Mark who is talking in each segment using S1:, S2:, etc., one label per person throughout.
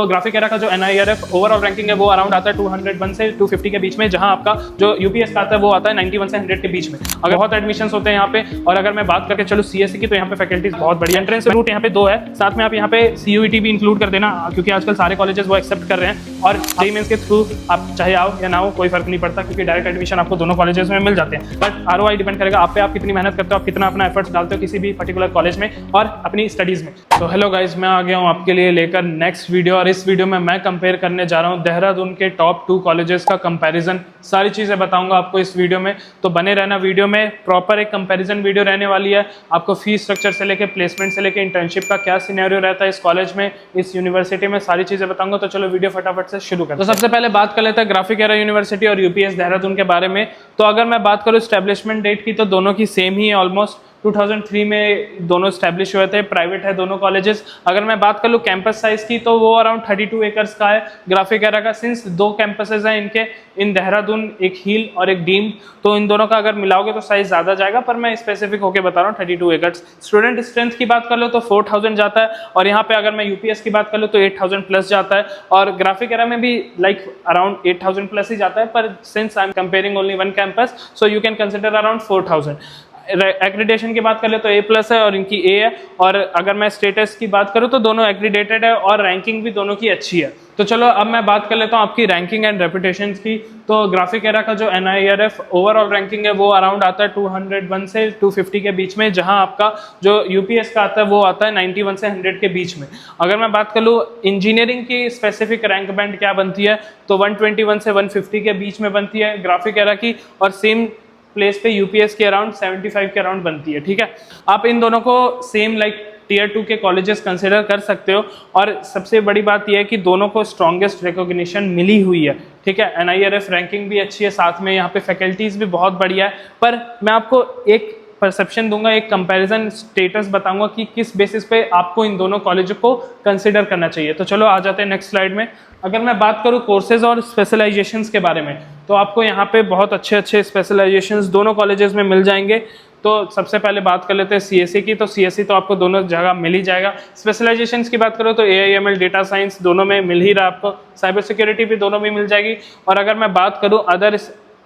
S1: तो graphic era का जो NIRF ओवरऑल रैंकिंग है वो अराउंड आता है 201 से 250 के बीच में, जहां आपका जो यूपीएस का आता है वो आता है 91 से 100 के बीच में। अगर बहुत एडमिशंस होते हैं यहाँ पे, और अगर मैं बात करके चलूँ CSE की, तो यहाँ पे फैकल्टीज बहुत बढ़िया। एंट्रेंस रूट यहाँ पे 2 है, साथ में आप यहाँ पे CUET भी इंक्लूड कर देना, क्योंकि आजकल सारे कॉलेजेस वो एक्सेप्ट कर रहे हैं। और जेईई मेंस के थ्रू आप चाहे आओ या ना हो कोई फर्क नहीं पड़ता, क्योंकि डायरेक्ट एडमिशन आपको दोनों कॉलेजेस में मिल जाते हैं। बट ROI डिपेंड करेगा आप पे, आप कितनी मेहनत करते हो, आप कितना अपना एफर्ट्स डालते हो किसी भी पर्टिकुलर कॉलेज में और अपनी स्टडीज में। तो हेलो गाइज, मैं आ गया हूँ आपके लिए लेकर नेक्स्ट वीडियो, और इस वीडियो में मैं कंपेयर करने जा रहा हूँ देहरादून के टॉप 2 कॉलेजेस का कंपैरिजन। सारी चीजें बताऊंगा आपको इस वीडियो में, तो बने रहना वीडियो में। प्रॉपर एक कंपैरिजन वीडियो रहने वाली है। आपको फीस स्ट्रक्चर से लेकर प्लेसमेंट से लेकर इंटर्नशिप का क्या सिनेरियो रहता है इस कॉलेज में, इस यूनिवर्सिटी में, सारी चीजें बताऊंगा। तो चलो वीडियो फटाफट से शुरू करते हैं। तो सबसे पहले बात कर लेते हैं ग्राफिक एरा यूनिवर्सिटी और यूपीएस देहरादून के बारे में। तो अगर मैं बात करूँ स्टैब्लिशमेंट डेट की, तो दोनों की सेम ही है ऑलमोस्ट। 2003 में दोनों स्टैब्लिश हुए थे, प्राइवेट है दोनों कॉलेजेस। अगर मैं बात कर लूँ कैंपस साइज की, तो वो अराउंड 32 एकर्स का है ग्राफिक एरा का। सिंस 2 कैंपसेस हैं इनके, इन देहरादून, एक हील और एक डीम्ड, तो इन दोनों का अगर मिलाओगे तो साइज ज़्यादा जाएगा, पर मैं स्पेसिफिक होकर बता रहा हूँ 32 एकर्स। स्टूडेंट स्ट्रेंथ की बात कर लो तो 4000 जाता है, और यहाँ पे अगर मैं यूपीएस की बात कर लूँ तो 8000 प्लस जाता है, और ग्राफिक एरा में भी लाइक अराउंड 8000 प्लस ही जाता है। पर since I am comparing only 1 campus, so you can consider around 4000। Accreditation की बात कर ले तो A+ है और इनकी A है। और अगर मैं स्टेटस की बात करूं तो दोनों एक्रीडेटेड है, और रैंकिंग भी दोनों की अच्छी है। तो चलो अब मैं बात कर लेता हूं आपकी रैंकिंग एंड रेपुटेशन की। तो ग्राफिक एरा का जो NIRF ओवरऑल रैंकिंग है वो अराउंड आता है 201 से 250 के बीच में, जहां आपका जो यूपीएस का आता है वो आता है 91 से 100 के बीच में। अगर मैं बात कर लूँ इंजीनियरिंग की स्पेसिफिक रैंक बैंड क्या बनती है, तो 121 से 150 के बीच में बनती है ग्राफिक एरा की, और सेम प्लेस पे यूपीएस के अराउंड 75 के अराउंड बनती है। ठीक है, आप इन दोनों को सेम लाइक टियर 2 के कॉलेजेस कंसिडर कर सकते हो। और सबसे बड़ी बात यह है कि दोनों को स्ट्रॉन्गेस्ट रिकॉग्निशन मिली हुई है। ठीक है, NIRF रैंकिंग भी अच्छी है, साथ में यहाँ पे फैकल्टीज भी बहुत बढ़िया है। पर मैं आपको एक परसेप्शन दूंगा, एक कंपैरिजन स्टेटस बताऊंगा कि किस बेसिस पे आपको इन दोनों कॉलेजों को कंसिडर करना चाहिए। तो चलो आ जाते हैं नेक्स्ट स्लाइड में। अगर मैं बात करूं कोर्सेज और स्पेशलाइजेशंस के बारे में, तो आपको यहाँ पे बहुत अच्छे स्पेशलाइजेशंस दोनों कॉलेजेस में मिल जाएंगे। तो सबसे पहले बात कर लेते हैं CSE की। तो CSE तो आपको दोनों जगह मिल ही जाएगा। स्पेशलाइजेशंस की बात करो तो AI/ML, डेटा साइंस दोनों में मिल ही रहा आपको, साइबर सिक्योरिटी भी दोनों में मिल जाएगी। और अगर मैं बात करूँ अदर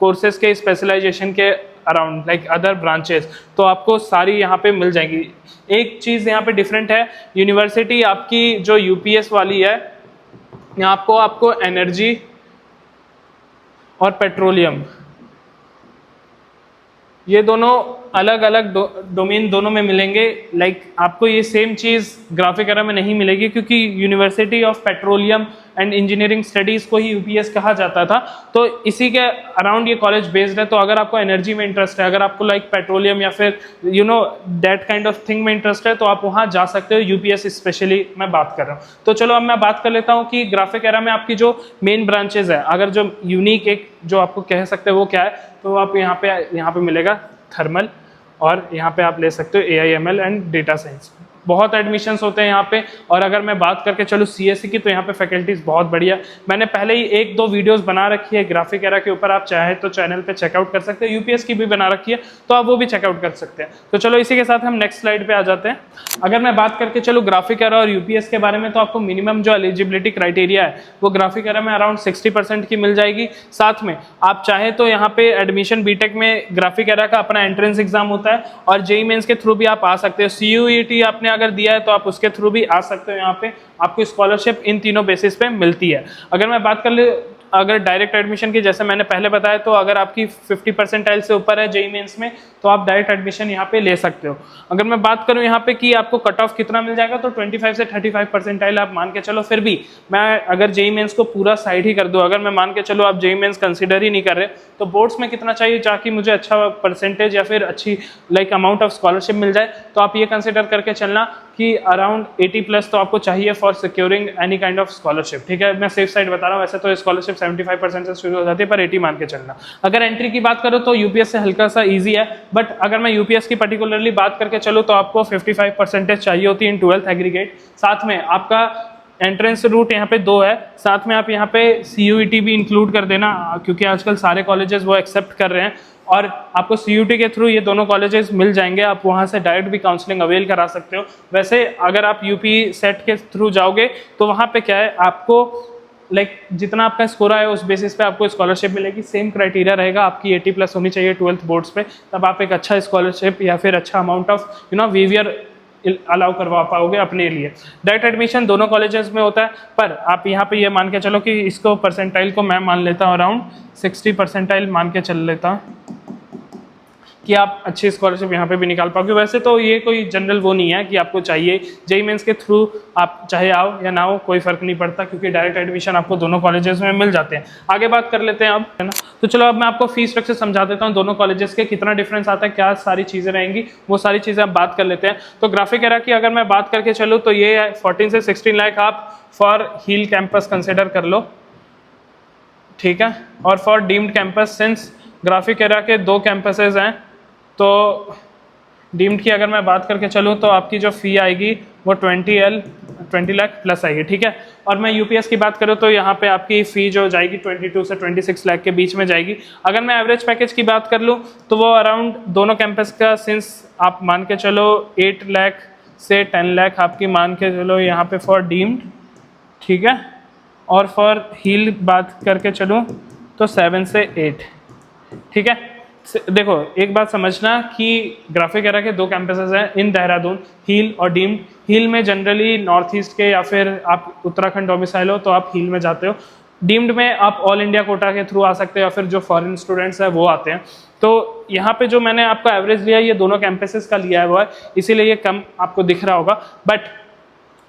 S1: कोर्सेज के स्पेशलाइजेशन के अराउंड लाइक अदर ब्रांचेस, तो आपको सारी यहाँ पे मिल जाएंगी। एक चीज़ यहाँ पे डिफरेंट है, यूनिवर्सिटी आपकी जो यूपीएस वाली है, यहाँ आपको एनर्जी और पेट्रोलियम, ये दोनों अलग अलग डोमेन दोनों में मिलेंगे। लाइक आपको ये सेम चीज़ ग्राफिक एरा में नहीं मिलेगी, क्योंकि university of petroleum and engineering studies को ही यूपीएस कहा जाता था। तो इसी के अराउंड ये कॉलेज बेस्ड है। तो अगर आपको एनर्जी में इंटरेस्ट है, अगर आपको लाइक पेट्रोलियम या फिर दैट काइंड ऑफ थिंग में इंटरेस्ट है, तो आप वहाँ जा सकते हो। यूपीएस स्पेशली मैं बात कर रहा हूँ। तो चलो अब मैं बात कर लेता हूँ कि ग्राफिक एरा में आपकी जो मेन ब्रांचेज है, अगर जो यूनिक एक जो आपको कह सकते हैं वो क्या है, तो आप यहाँ पे मिलेगा थर्मल, और यहाँ पे आप ले सकते हो AI/ML एंड डेटा साइंस। बहुत एडमिशन्स होते हैं यहाँ पे। और अगर मैं बात करके चलूँ CSE की, तो यहाँ पे फैकल्टीज बहुत बढ़िया। मैंने पहले ही 1-2 वीडियोस बना रखी है ग्राफिक एरा के ऊपर, आप चाहे तो चैनल पे चेकआउट कर सकते हैं। यूपीएस की भी बना रखी है, तो आप वो भी चेकआउट कर सकते हैं। तो चलो इसी के साथ हम नेक्स्ट स्लाइड पे आ जाते हैं। अगर मैं बात करके चलूँ ग्राफिक एरा और यूपीएस के बारे में, तो आपको मिनिमम जो एलिजिबिलिटी क्राइटेरिया है वो ग्राफिक एरा में अराउंड 60% की मिल जाएगी। साथ में आप चाहे तो यहाँ पे एडमिशन बीटेक में ग्राफिक एरा का अपना एंट्रेंस एग्जाम होता है, और जेईई मेंस के थ्रू भी आप आ सकते हो। CUET आपने अगर दिया है तो आप उसके थ्रू भी आ सकते हो। यहाँ पे आपको स्कॉलरशिप इन तीनों बेसिस पे मिलती है। अगर मैं बात कर ले अगर डायरेक्ट एडमिशन की, जैसे मैंने पहले बताया, तो अगर आपकी 50 परसेंटाइल से ऊपर है जेईई मेंस में, तो आप डायरेक्ट एडमिशन यहाँ पे ले सकते हो। अगर मैं बात करूँ यहाँ पे कि आपको कट ऑफ कितना मिल जाएगा, तो 25 से 35 परसेंटाइल आप मान के चलो। फिर भी मैं अगर जेईई मेंस को पूरा साइड ही कर दूँ, अगर मैं मान के चलो आप जेईई मेंस कंसिडर ही नहीं कर रहे, तो बोर्ड्स में कितना चाहिए ताकि मुझे अच्छा परसेंटेज या फिर अच्छी लाइक अमाउंट ऑफ स्कॉलरशिप मिल जाए, तो आप ये कंसिडर करके चलना कि अराउंड 80+ तो आपको चाहिए for securing any kind of scholarship. ठीक है, मैं सेफ साइड बता रहा हूँ। वैसे तो स्कॉलरशिप 75% से शुरू हो जाती है, पर 80 मान के चलना। अगर एंट्री की बात करो तो यूपीएस से हल्का सा ईजी है, बट अगर मैं यूपीएस की पर्टिकुलरली बात करके चलूँ तो आपको 55% चाहिए होती है इन 12th एग्रीगेट। साथ में आपका एंट्रेंस रूट यहाँ पे 2 है, साथ में आप यहाँ पे CUET भी इंक्लूड कर देना, क्योंकि आजकल सारे कॉलेजेस वो एक्सेप्ट कर रहे हैं। और आपको CUT के थ्रू ये दोनों कॉलेजेस मिल जाएंगे, आप वहाँ से डायरेक्ट भी काउंसलिंग अवेल करा सकते हो। वैसे अगर आप UP सेट के थ्रू जाओगे तो वहाँ पे क्या है, आपको जितना आपका स्कोर है उस बेसिस पे आपको स्कॉलरशिप मिलेगी। सेम क्राइटेरिया रहेगा, आपकी 80+ होनी चाहिए 12th बोर्ड्स पे, तब आप एक अच्छा स्कॉलरशिप या फिर अच्छा अमाउंट ऑफ VVR अलाउ करवा पाओगे अपने लिए। डायरेक्ट एडमिशन दोनों कॉलेजेस में होता है, पर आप यहाँ पे ये मान के चलो कि इसको परसेंटाइल को मैं मान लेता हूँ अराउंड 60 परसेंटाइल मान के चल लेता हूँ कि आप अच्छी स्कॉलरशिप यहाँ पे भी निकाल पाओगे। वैसे तो ये कोई जनरल वो नहीं है कि आपको चाहिए, JEE मेंस के थ्रू आप चाहे आओ या ना हो कोई फ़र्क नहीं पड़ता, क्योंकि डायरेक्ट एडमिशन आपको दोनों कॉलेजेस में मिल जाते हैं। आगे बात कर लेते हैं अब, है ना। तो चलो अब मैं आपको फीस स्ट्रक्चर समझा देता हूँ दोनों कॉलेजेस के, कितना डिफरेंस आता है, क्या सारी चीज़ें रहेंगी, वो सारी चीज़ें आप बात कर लेते हैं। तो ग्राफिक एरा की अगर मैं बात करके चलूँ तो ये 14 से 16 लाख आप फॉर हील कैंपस कंसिडर कर लो, ठीक है। और for deemed campus, since graphic era के 2 कैंपसेज हैं, तो डीम्ड की अगर मैं बात करके चलूँ तो आपकी जो फ़ी आएगी वो 20 लाख प्लस आएगी, ठीक है। और मैं UPS की बात करूँ तो यहाँ पे आपकी फ़ी जो जाएगी 22 से 26 लाख के बीच में जाएगी। अगर मैं एवरेज पैकेज की बात कर लूँ तो वो अराउंड दोनों कैंपस का, सिंस आप मान के चलो 8 लाख से 10 लाख आपकी मान के चलो यहाँ पे फॉर डीम्ड, ठीक है। और फॉर हील बात करके चलूँ तो 7 से 8, ठीक है। देखो एक बात समझना कि ग्राफिक एरा के 2 कैंपसेस हैं इन देहरादून, हील और डीम्ड। हील में जनरली नॉर्थ ईस्ट के या फिर आप उत्तराखंड डोमिसाइल हो तो आप हील में जाते हो। डीम्ड में आप ऑल इंडिया कोटा के थ्रू आ सकते हो या फिर जो फॉरेन स्टूडेंट्स हैं वो आते हैं। तो यहाँ पे जो मैंने आपका एवरेज लिया है ये दोनों कैंपसेस का लिया है वो है, इसीलिए ये कम आपको दिख रहा होगा। बट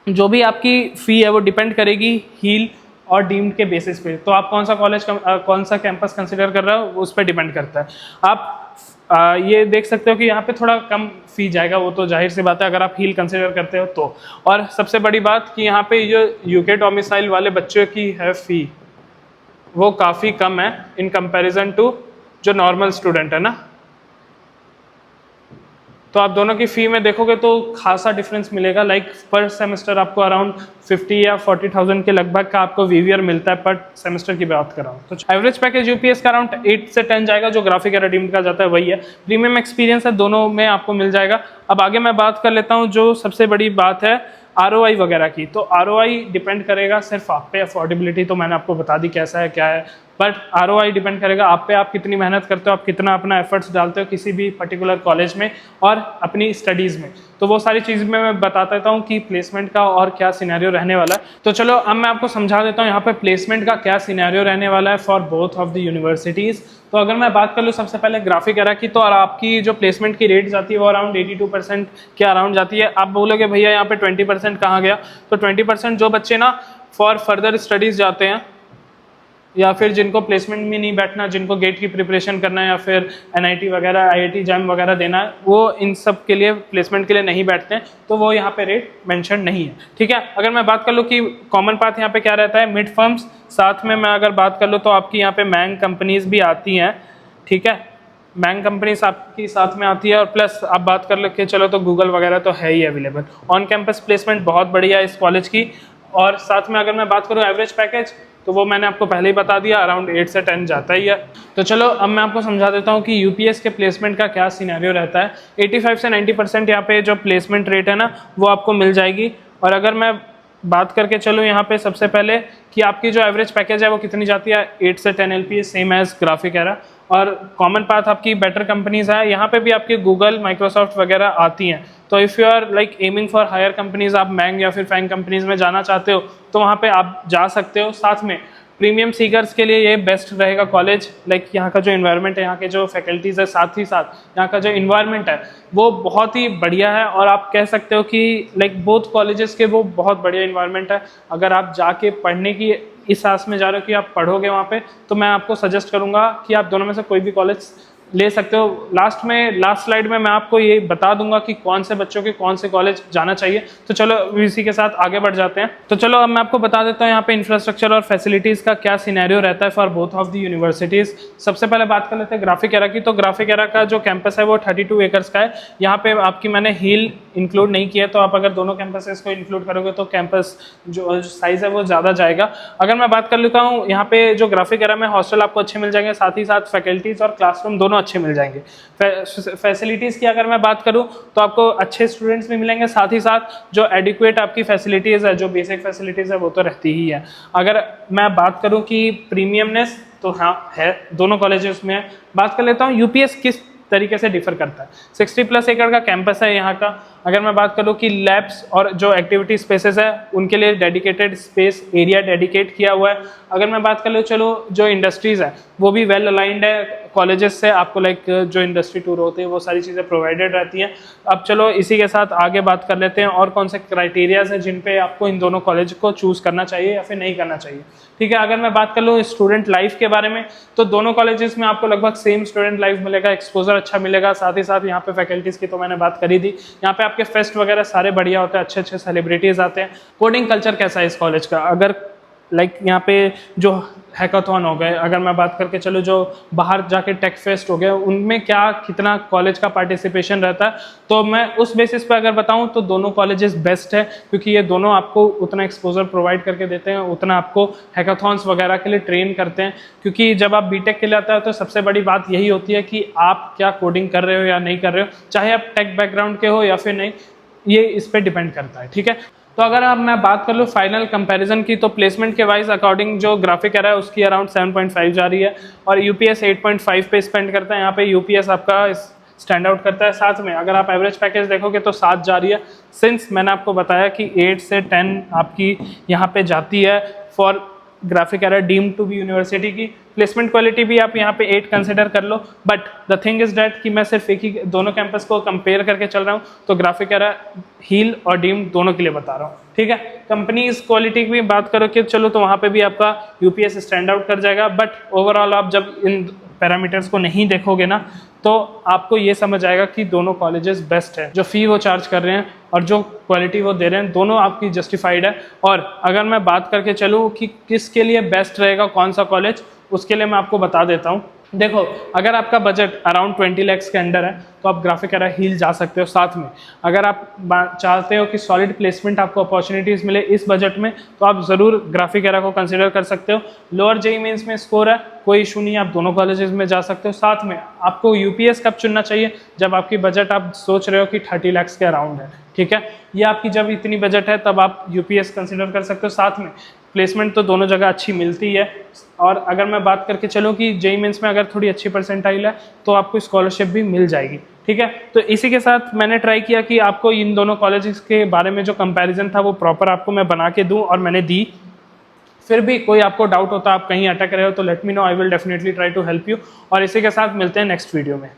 S1: जो भी आपकी फ़ी है वो डिपेंड करेगी हील और डीम्ड के बेसिस पे। तो आप कौन सा कॉलेज कौन सा कैंपस कंसिडर कर रहे हो उस पर डिपेंड करता है। आप ये देख सकते हो कि यहाँ पे थोड़ा कम फ़ी जाएगा, वो तो जाहिर सी बात है अगर आप हील कंसिडर करते हो तो। और सबसे बड़ी बात कि यहाँ पे जो UK डोमिसाइल वाले बच्चों की है फ़ी वो काफ़ी कम है इन कंपैरिजन टू जो नॉर्मल स्टूडेंट है ना। तो आप दोनों की फ़ी में देखोगे तो खासा डिफरेंस मिलेगा। लाइक पर सेमेस्टर आपको अराउंड 50 या 40,000 के लगभग का आपको VVR मिलता है पर सेमेस्टर की बात कर रहा हूँ। तो एवरेज पैकेज UPS का अराउंड 8 से 10 जाएगा, जो ग्राफिक एरा डीम्ड का जाता है वही है। प्रीमियम एक्सपीरियंस है, दोनों में आपको मिल जाएगा। अब आगे मैं बात कर लेता हूँ जो सबसे बड़ी बात है ROI वगैरह की। तो ROI डिपेंड करेगा सिर्फ आप पे। अफोर्डेबिलिटी तो मैंने आपको बता दी कैसा है क्या है, बट ROI डिपेंड करेगा आप पे, आप कितनी मेहनत करते हो, आप कितना अपना एफर्ट्स डालते हो किसी भी पर्टिकुलर कॉलेज में और अपनी स्टडीज़ में। तो वो सारी चीज़ में मैं बता देता हूँ कि प्लेसमेंट का और क्या सिनेरियो रहने वाला है। तो चलो अब मैं आपको समझा देता हूँ यहाँ पे प्लेसमेंट का क्या सिनेरियो रहने वाला है for both of the universities. तो अगर मैं बात कर लूँ सबसे पहले ग्राफिक एरा की, तो और आपकी जो प्लेसमेंट की रेट जाती है वो अराउंड 82% के अराउंड जाती है। आप बोलोगे भैया यहाँ पे 20% कहाँ गया, तो 20% जो बच्चे ना फॉर फर्दर स्टडीज़ जाते हैं या फिर जिनको प्लेसमेंट में नहीं बैठना, जिनको गेट की प्रिपरेशन करना है या फिर NIT वगैरह IIT जैम वगैरह देना है, वो इन सब के लिए प्लेसमेंट के लिए नहीं बैठते हैं, तो वो यहाँ पे रेट मेंशन नहीं है, ठीक है। अगर मैं बात कर लूँ कि कॉमन पाथ यहाँ पे क्या रहता है, मिड फर्म्स, साथ में मैं अगर बात कर लूँ तो आपकी यहाँ पे मैंग कंपनीज भी आती हैं, ठीक है। मैंग कंपनीज आपकी साथ में आती है और प्लस आप बात कर लेके चलो तो गूगल वगैरह तो है ही अवेलेबल। ऑन कैंपस प्लेसमेंट बहुत बढ़िया है इस कॉलेज की। और साथ में अगर मैं बात करूँ एवरेज पैकेज, तो वो मैंने आपको पहले ही बता दिया, अराउंड 8 से 10 जाता ही है। तो चलो अब मैं आपको समझा देता हूँ कि UPS के प्लेसमेंट का क्या सिनेरियो रहता है। 85 से 90% यहाँ पे जो प्लेसमेंट रेट है ना वो आपको मिल जाएगी। और अगर मैं बात करके चलूँ यहाँ पे सबसे पहले कि आपकी जो एवरेज पैकेज है वो कितनी जाती है, 8 से 10 LPA, same as Graphic Era. और कॉमन पाथ आपकी बेटर कंपनीज है, यहाँ पे भी आपकी गूगल, माइक्रोसॉफ्ट वगैरह आती हैं। तो if you are like aiming for higher companies, आप मैंग या फिर फैंग कंपनीज में जाना चाहते हो तो वहाँ पे आप जा सकते हो। साथ में प्रीमियम सीकर्स के लिए ये बेस्ट रहेगा कॉलेज। लाइक यहाँ का जो इन्वायरमेंट है, यहाँ के जो फैकल्टीज़ है, साथ ही साथ यहाँ का जो इन्वायरमेंट है वो बहुत ही बढ़िया है। और आप कह सकते हो कि लाइक बोथ कॉलेजेस के वो बहुत बढ़िया इन्वायरमेट है। अगर आप जाके पढ़ने की इस आस में जा रहे हो कि आप पढ़ोगे वहाँ पे, तो मैं आपको सजेस्ट करूँगा कि आप दोनों में से कोई भी कॉलेज ले सकते हो। लास्ट स्लाइड में मैं आपको ये बता दूंगा कि कौन से बच्चों के कौन से कॉलेज जाना चाहिए। तो चलो इसी के साथ आगे बढ़ जाते हैं। तो चलो अब मैं आपको बता देता हूँ यहाँ पे इंफ्रास्ट्रक्चर और फैसिलिटीज़ का क्या सिनेरियो रहता है for both of the universities. सबसे पहले बात कर लेते हैं ग्राफिक एरा की। तो ग्राफिक एरा का जो कैंपस है वो 32 एकर्स का है। यहाँ पे आपकी मैंने हील इंक्लूड नहीं किया, तो आप अगर दोनों कैंपसेस को इंक्लूड करोगे तो कैंपस जो साइज है वो ज़्यादा जाएगा। अगर मैं बात कर लेता हूँ यहाँ पे जो ग्राफिक एरा में हॉस्टल आपको अच्छे मिल जाएंगे, साथ ही साथ फैकल्टीज और क्लासरूम दोनों अच्छे मिल जाएंगे। फैसिलिटीज़ की अगर मैं बात करूँ तो आपको अच्छे स्टूडेंट्स भी मिलेंगे, साथ ही साथ जो एडिक्वेट आपकी फैसिलिटीज़ है, जो बेसिक फैसिलिटीज़ है वो तो रहती ही है। अगर मैं बात करूँ कि प्रीमियमनेस, तो हाँ है, दोनों कॉलेजेस में है। बात कर लेता हूँ यूपीएस किस तरीके से डिफर करता है। 60+ एकड़ का कैंपस है यहाँ का। अगर मैं बात करूँ कि लैब्स और जो एक्टिविटी स्पेसेस है उनके लिए डेडिकेटेड स्पेस एरिया डेडिकेट किया हुआ है। अगर मैं बात कर लूँ, चलो जो इंडस्ट्रीज़ है वो भी वेल अलाइंड है कॉलेजेस से, आपको लाइक जो इंडस्ट्री टूर होते हैं वो सारी चीज़ें प्रोवाइडेड रहती हैं। अब चलो इसी के साथ आगे बात कर लेते हैं और कौन से क्राइटेरियाज हैं जिन पे आपको इन दोनों कॉलेज को चूज़ करना चाहिए या फिर नहीं करना चाहिए। ठीक है, अगर मैं बात कर लूँ स्टूडेंट लाइफ के बारे में, तो दोनों कॉलेजेस में आपको लगभग सेम स्टूडेंट लाइफ मिलेगा, एक्सपोजर अच्छा मिलेगा। साथ ही साथ यहाँ पे फैकल्टीज़ की तो मैंने बात करी थी, यहाँ पे आपके फेस्ट वगैरह सारे बढ़िया होते हैं, अच्छे अच्छे सेलिब्रिटीज़ आते हैं। कोडिंग कल्चर कैसा है इस कॉलेज का, अगर लाइक यहाँ पे जो हैकाथॉन हो गए, अगर मैं बात करके चलो जो बाहर जाके टेक फेस्ट हो गए, उनमें क्या कितना कॉलेज का पार्टिसिपेशन रहता है, तो मैं उस बेसिस पे अगर बताऊं तो दोनों कॉलेजेस बेस्ट है, क्योंकि ये दोनों आपको उतना एक्सपोजर प्रोवाइड करके देते हैं, उतना आपको हैकाथॉन्स वगैरह के लिए ट्रेन करते हैं। क्योंकि जब आप बीटेक के लिए आते हो तो सबसे बड़ी बात यही होती है कि आप क्या कोडिंग कर रहे हो या नहीं कर रहे हो, चाहे आप टेक बैकग्राउंड के हो या फिर नहीं, ये इस पर डिपेंड करता है। ठीक है, तो अगर अब मैं बात कर लूँ फाइनल कंपैरिजन की, तो प्लेसमेंट के वाइज अकॉर्डिंग जो ग्राफिक एरा है उसकी अराउंड 7.5 जा रही है और यूपीएस 8.5 पे स्पेंड करता है। यहाँ पे यूपीएस आपका स्टैंड आउट करता है। साथ में अगर आप एवरेज पैकेज देखोगे तो 7 जा रही है, सिंस मैंने आपको बताया कि 8 से 10 आपकी यहाँ पे जाती है for Graphic Era deemed to be university की। प्लेसमेंट क्वालिटी भी आप यहाँ पे 8 कंसिडर कर लो, but the thing is that कि मैं सिर्फ एक ही दोनों कैंपस को कंपेयर करके चल रहा हूँ, तो ग्राफिक एरा हील और डीम्ड दोनों के लिए बता रहा हूँ। ठीक है, कंपनीज क्वालिटी की भी बात करो कि चलो तो वहाँ पे भी आपका यूपीएस स्टैंड आउट कर जाएगा, बट ओवरऑल आप जब इन पैरामीटर्स को नहीं देखोगे ना तो आपको ये समझ आएगा कि दोनों कॉलेजेस बेस्ट है। जो फी वो चार्ज कर रहे हैं और जो क्वालिटी वो दे रहे हैं दोनों आपकी जस्टिफाइड है। और अगर मैं बात करके चलूँ कि किसके लिए बेस्ट रहेगा कौन सा कॉलेज, उसके लिए मैं आपको बता देता हूँ। देखो, अगर आपका बजट अराउंड 20 lakhs के अंडर है तो आप ग्राफिक एरा हील जा सकते हो। साथ में अगर आप चाहते हो कि सॉलिड प्लेसमेंट आपको अपॉर्चुनिटीज़ मिले इस बजट में, तो आप ज़रूर ग्राफिक एरा को कंसिडर कर सकते हो। लोअर जेईई मेंस में स्कोर है, कोई इशू नहीं है, आप दोनों कॉलेजेस में जा सकते हो। साथ में आपको यूपीएस कब चुनना चाहिए, जब आपकी बजट आप सोच रहे हो कि 30 lakhs के अराउंड है। ठीक है, ये आपकी जब इतनी बजट है तब आप यूपीएस कंसिडर कर सकते हो। साथ में प्लेसमेंट तो दोनों जगह अच्छी मिलती है। और अगर मैं बात करके चलूँ कि जेईई मेंस में अगर थोड़ी अच्छी परसेंटाइल है तो आपको स्कॉलरशिप भी मिल जाएगी। ठीक है, तो इसी के साथ मैंने ट्राई किया कि आपको इन दोनों कॉलेजेस के बारे में जो कंपैरिजन था वो प्रॉपर आपको मैं बना के दूं, और मैंने दी। फिर भी कोई आपको डाउट होता, आप कहीं अटक रहे हो, तो let me know, I will definitely try to help you. और इसी के साथ मिलते हैं नेक्स्ट वीडियो में।